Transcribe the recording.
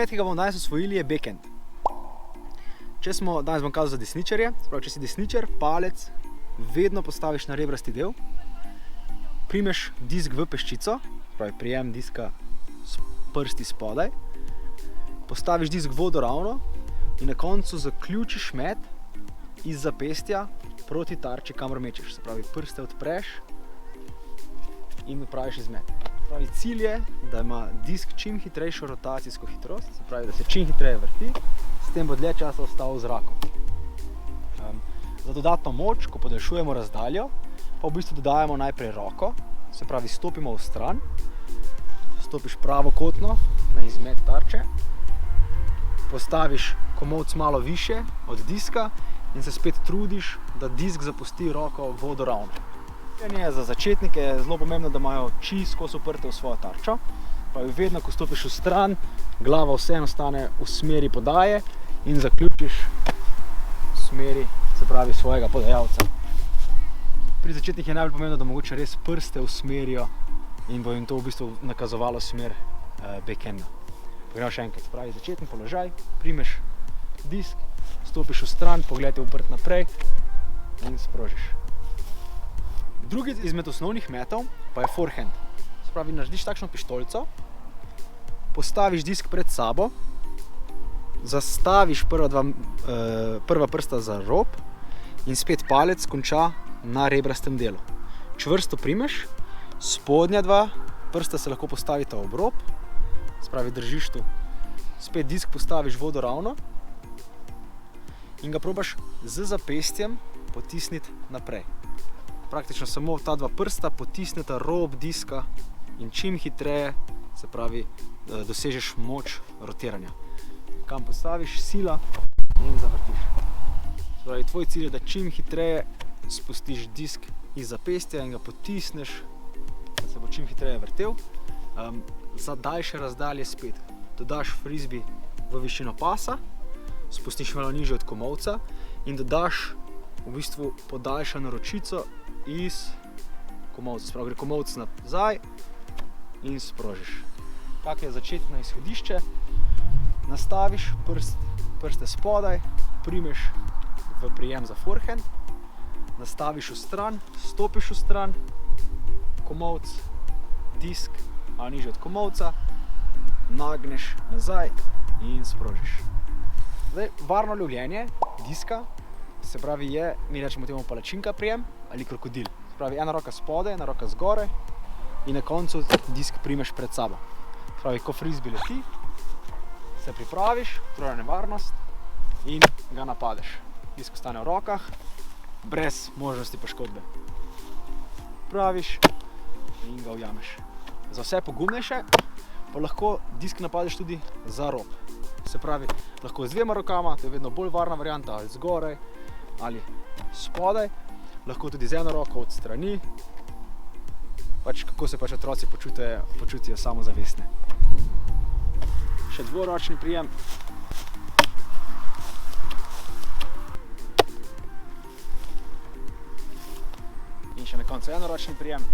met, ki ga bomo danes osvojili, je backhand. Danes bom kazal za desničarje, spravi, če si desničar, palec vedno postaviš na rebrasti del, primeš disk v peščico, pravi prijem diska s prsti spodaj, postaviš disk vodoravno in na koncu zaključiš met iz zapestja proti tarči, kamor mečeš. Se pravi, prste odpreš in opraviš izmet. Pravi, cilj je, da ima disk čim hitrejšo rotacijsko hitrost, se pravi, da se čim hitreje vrti, s tem bo dlje časa ostal v zraku. Za dodatno moč, ko podaljšujemo razdaljo, pa v bistvu dodajamo najprej roko, se pravi, stopimo v stran, stopiš pravokotno na izmet tarče, postaviš komolec malo više od diska in se spet trudiš, da disk zapusti roko vodoravno. Za začetnike je zelo pomembno, da imajo oči skozi uprte v svojo tarčo. Pravi, vedno, ko stopiš v stran, glava vseeno ostane v smeri podaje in zaključiš v smeri, se pravi, svojega podajalca. Pri začetnikih je najbolj pomembno, da mogoče res prste usmerijo in bo jim to v bistvu nakazovalo smer backhanda. Pogremo še enkrat, se pravi, začetni položaj, primeš disk, stopiš v stran, pogled je uprt naprej in sprožiš. Drugi izmed osnovnih metov pa je forehand. Se pravi, narediš takšno pištolico, postaviš disk pred sabo, zastaviš prva prsta za rob in spet palec konča na rebrastem delu. Čvrsto primeš, spodnja dva prsta se lahko postavita ob rob, se pravi, držiš tu. Spet disk postaviš vodoravno in ga probaš z zapestjem potisniti naprej. Praktično samo ta dva prsta potisneta rob diska in čim hitreje, se pravi, dosežeš moč rotiranja. Kam postaviš, sila in zavrtiš. Se pravi, tvoj cilj je, da čim hitreje spustiš disk iz zapestja in ga potisneš, da se bo čim hitreje vrtel. Za daljše razdalje spet dodaš frisbee v višino pasa, spustiš malo nižje od komolca in dodaš v bistvu podaljšano ročico iz komolca. Se pravi, gre komolc nazaj in sprožiš. Kak je začetno izhodišče? Nastaviš prste spodaj, primeš v prijem za forehand, nastaviš v stran, stopiš v stran, komolc, disk ali nižje od komolca, nagneš nazaj in sprožiš. Zdaj, varno lovljenje diska, se pravi, je, mi rečemo temu palačinka prijem ali krokodil. Se pravi, ena roka spodaj, ena roka zgoraj in na koncu disk primeš pred sabo. Se pravi, ko frisbee leti, se pripraviš, utrujena nevarnost in ga napadeš. Disk ostane v rokah, brez možnosti poškodbe. Praviš in ga ujameš. Za vse pogumnejše pa lahko disk napadeš tudi za rob. Se pravi, lahko z dvema rokama, to je vedno bolj varna varianta, ali zgoraj ali spodaj, lahko tudi z eno roko od strani, pač kako se pač otroci počutijo samozavestne. Še dvoročni prijem. In še na koncu enoročni prijem.